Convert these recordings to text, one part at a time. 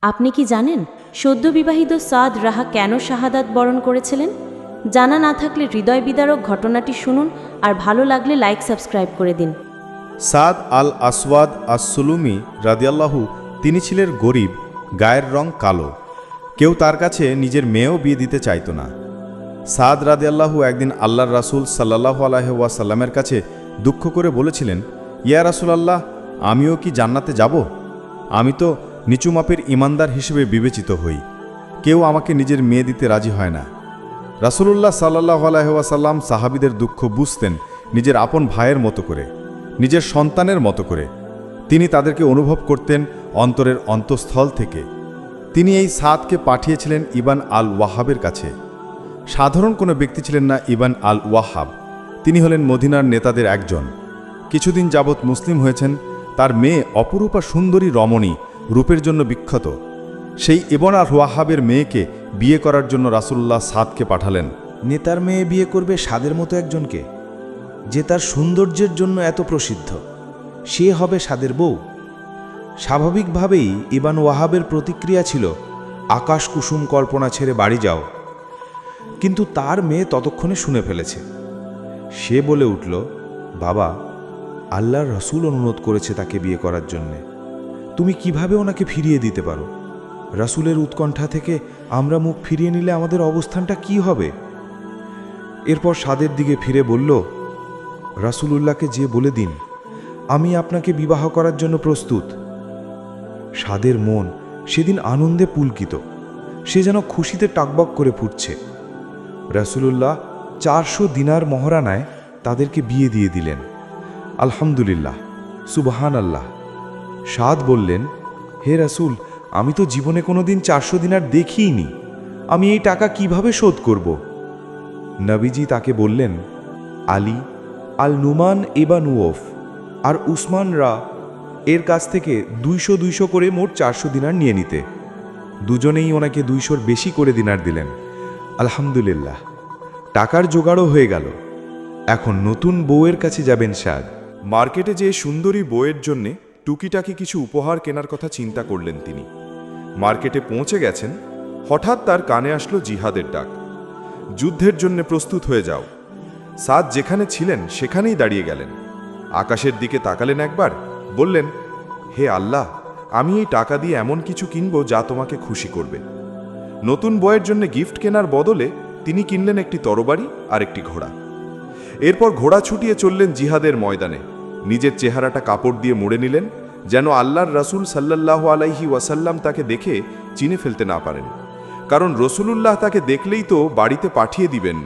আপনি কি জানেন সদ্যবিবাহিত সাদ রাহা কেন শাহাদাত বরণ করেছিলেন? জানা না থাকলে হৃদয় বিদারক ঘটনাটি শুনুন, আর ভালো লাগলে লাইক সাবস্ক্রাইব করে দিন। সাদ আল আসওয়াদ আস-সুলুমি রাদিয়াল্লাহু তিনি ছিলেন গরিব, গায়ের রং কালো। কেউ তার কাছে নিজের মেয়েও বিয়ে দিতে চাইত না। সাদ রাদিয়াল্লাহু একদিন আল্লাহর রাসূল সাল্লাল্লাহু আলাইহি ওয়াসাল্লামের কাছে দুঃখ করে বলেছিলেন, ইয়া রাসূলাল্লাহ, আমিও কি জান্নাতে যাব? আমি তো নিচু মাপের ইমানদার হিসেবে বিবেচিত হই। কেউ আমাকে নিজের মেয়ে দিতে রাজি হয় না। রাসূলুল্লাহ সাল্লাল্লাহু আলাইহি ওয়াসাল্লাম সাহাবীদের দুঃখ বুঝতেন নিজের আপন ভাইয়ের মতো করে, নিজের সন্তানের মতো করে। তিনি তাদেরকে অনুভব করতেন অন্তরের অন্তঃস্থল থেকে। তিনি এই সাদকে পাঠিয়েছিলেন ইবান আল ওয়াহাবের কাছে। সাধারণ কোনো ব্যক্তি ছিলেন না ইবান আল ওয়াহাব। তিনি হলেন মদিনার নেতাদের একজন। কিছুদিন যাবৎ মুসলিম হয়েছেন। তার মেয়ে অপরূপা সুন্দরী রমণী, রূপের জন্য বিখ্যাত। সেই ইবন আল ওয়াহাবের মেয়েকে বিয়ে করার জন্য রাসূলুল্লাহ সাদকে পাঠালেন। নেতার মেয়ে বিয়ে করবে সাদের মতো একজনকে, যে তার সৌন্দর্যের জন্য এত প্রসিদ্ধ? সে হবে সাদের বউ? স্বাভাবিকভাবেই ইবান ওয়াহাবের প্রতিক্রিয়া ছিল, আকাশ কুসুম কল্পনা ছেড়ে বাড়ি যাও। কিন্তু তার মেয়ে ততক্ষণে শুনে ফেলেছে। সে বলে উঠল, বাবা, আল্লাহর রসূল অনুরোধ করেছে তাকে বিয়ে করার জন্যে। তুমি কিভাবে ওনাকে ফিরিয়ে দিতে পারো? রাসূলের উৎকণ্ঠা থেকে আমরা মুখ ফিরিয়ে নিলে আমাদের অবস্থানটা কি হবে? এরপর সাদের দিকে ফিরে বলল, রাসূলুল্লাহকে যে বলে দিন আমি আপনাকে বিবাহ করার জন্য প্রস্তুত। সাদের মন সেদিন আনন্দে পুলকিত। সে যেন খুশিতে টাকবক করে ফুটছে। রাসূলুল্লাহ 400 দিনার মহরানায় তাদেরকে বিয়ে দিয়ে দিলেন। আলহামদুলিল্লাহ, সুবহান আল্লাহ। সাদ বললেন, হে রাসূল, আমি তো জীবনে কোনোদিন 400 দিনার দেখিইনি। আমি এই টাকা কিভাবে শোধ করব? নবীজি তাকে বললেন, আলী আল নুমান ইবন উওফ আর উসমান এর কাছ থেকে 200 করে মোট 400 দিনার নিয়ে নিতে। দুজনেই ওনাকে 200-র বেশি করে দিনার দিলেন। আলহামদুলিল্লাহ, টাকার জোগাড়ও হয়ে গেল। এখন নতুন বউয়ের কাছে যাবেন সাদ। মার্কেটে যে সুন্দরী বউয়ের জন্যে টুকিটাকি কিছু উপহার কেনার কথা চিন্তা করলেন তিনি। মার্কেটে পৌঁছে গেছেন, হঠাৎ তার কানে আসলো জিহাদের ডাক। যুদ্ধের জন্য প্রস্তুত হয়ে যাও। সাদ যেখানে ছিলেন সেখানেই দাঁড়িয়ে গেলেন। আকাশের দিকে তাকালেন একবার, বললেন, হে আল্লাহ, আমি এই টাকা দিয়ে এমন কিছু কিনব যা তোমাকে খুশি করবে। নতুন বউয়ের জন্য গিফট কেনার বদলে তিনি কিনলেন একটি তরবারি আর একটি ঘোড়া। এরপর ঘোড়া ছুটিয়ে চললেন জিহাদের ময়দানে। নিজের চেহারাটা কাপড় দিয়ে মুড়ে নিলেন, যেন আল্লাহর রাসূল সাল্লাল্লাহু আলাইহি ওয়াসাল্লাম তাকে দেখে চিনে ফেলতে না পারেন। কারণ রসূলুল্লাহ তাকে দেখলেই তো বাড়িতে পাঠিয়ে দিবেন।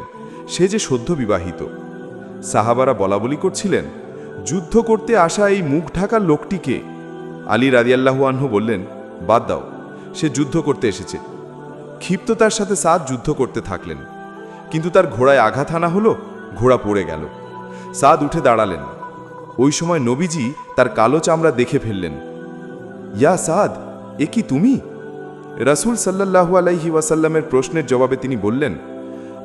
সে যে সদ্য বিবাহিত। সাহাবারা বলাবলি করছিলেন, যুদ্ধ করতে আসা এই মুখ ঢাকার লোকটিকে। আলী রাদিয়াল্লাহু আনহু বললেন, বাদ দাও, সে যুদ্ধ করতে এসেছে। ক্ষিপ্ততার সাথে সাদ যুদ্ধ করতে থাকলেন, কিন্তু তার ঘোড়ায় আঘাত হানা হলো, ঘোড়া পড়ে গেল। সাদ উঠে দাঁড়ালেন। ওই সময় নবীজি তার কালো চামড়া দেখে ফেললেন। ইয়া সাদ, এ কি তুমি? রাসূল সাল্লাল্লাহু আলাইহি ওয়াসাল্লামের প্রশ্নের জবাবে তিনি বললেন,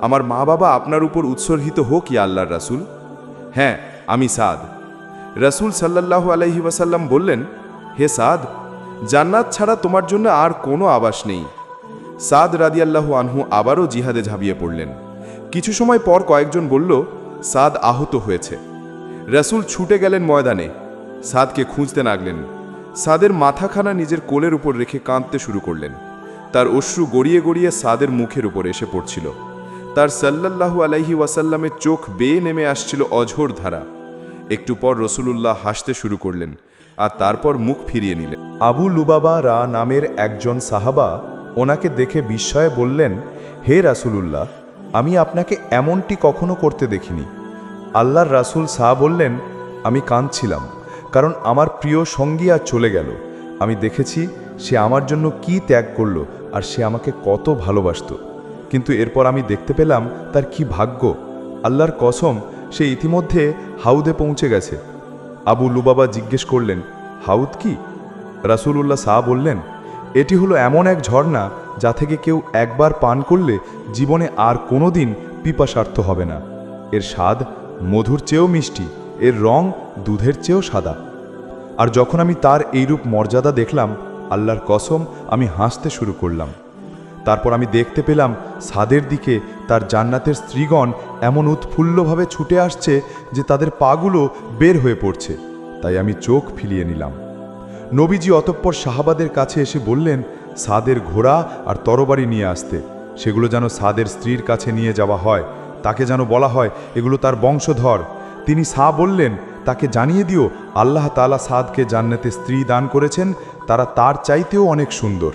আমার মা বাবা আপনার উপর উৎসর্গিত হোক ইয়া আল্লাহর রাসূল। হ্যাঁ, আমি সাদ। রাসূল সাল্লাল্লাহু আলাইহি ওয়াসাল্লাম বললেন, হে সাদ, জান্নাত ছাড়া তোমার জন্য আর কোনো আবাস নেই। সাদ রাদিয়াল্লাহু আনহু আবারও জিহাদে ঝাঁপিয়ে পড়লেন। কিছু সময় পর কয়েকজন বলল, সাদ আহত হয়েছে। রাসূল ছুটে গেলেন ময়দানে, সাদকে খুঁজতে লাগলেন। সাদের মাথাখানা নিজের কোলের উপর রেখে কাঁদতে শুরু করলেন। তার অশ্রু গড়িয়ে গড়িয়ে সাদের মুখের উপর এসে পড়ছিল। তার সাল্লাল্লাহু আলাইহি ওয়াসাল্লামের চোখ বেয়ে নেমে আসছিল অঝোর ধারা। একটু পর রসূলুল্লাহ হাসতে শুরু করলেন, আর তারপর মুখ ফিরিয়ে নিলেন। আবু লুবাবা নামের একজন সাহাবা ওনাকে দেখে বিস্ময়ে বললেন, হে রাসূলুল্লাহ, আমি আপনাকে এমনটি কখনো করতে দেখিনি। আল্লাহর রাসূল বললেন, আমি কাঁদছিলাম, কারণ আমার প্রিয় সঙ্গী আজ চলে গেল। আমি দেখেছি সে আমার জন্য কি ত্যাগ করল, আর সে আমাকে কত ভালোবাসত। কিন্তু এরপর আমি দেখতে পেলাম তার কি ভাগ্য। আল্লাহর কসম, সে ইতিমধ্যে হাউদে পৌঁছে গেছে। আবু লুবাবা জিজ্ঞেস করলেন, হাউদ কি? রাসূলুল্লাহ বললেন, এটি হলো এমন এক ঝর্ণা যা থেকে কেউ একবার পান করলে জীবনে আর কোনো দিন পিপাসার্থ হবে না। এর স্বাদ মধুর চেয়েও মিষ্টি, এর রং দুধের চেয়েও সাদা। আর যখন আমি তার এইরূপ মর্যাদা দেখলাম, আল্লাহর কসম আমি হাসতে শুরু করলাম। তারপর আমি দেখতে পেলাম সাদের দিকে তার জান্নাতের স্ত্রীগণ এমন উৎফুল্লভাবে ছুটে আসছে যে তাদের পাগুলো বের হয়ে পড়ছে। তাই আমি চোখ ফিরিয়ে নিলাম। নবীজি অতঃপর সাহাবাদের কাছে এসে বললেন সাদের ঘোড়া আর তরবারি নিয়ে আসতে, সেগুলো যেন সাদের স্ত্রীর কাছে নিয়ে যাওয়া হয়, তাকে যেন বলা হয় এগুলো তার বংশধর। তিনি বললেন, তাকে জানিয়ে দিও আল্লাহ তাআলা সাদকে জান্নাতে স্ত্রী দান করেছেন, তারা তার চাইতেও অনেক সুন্দর।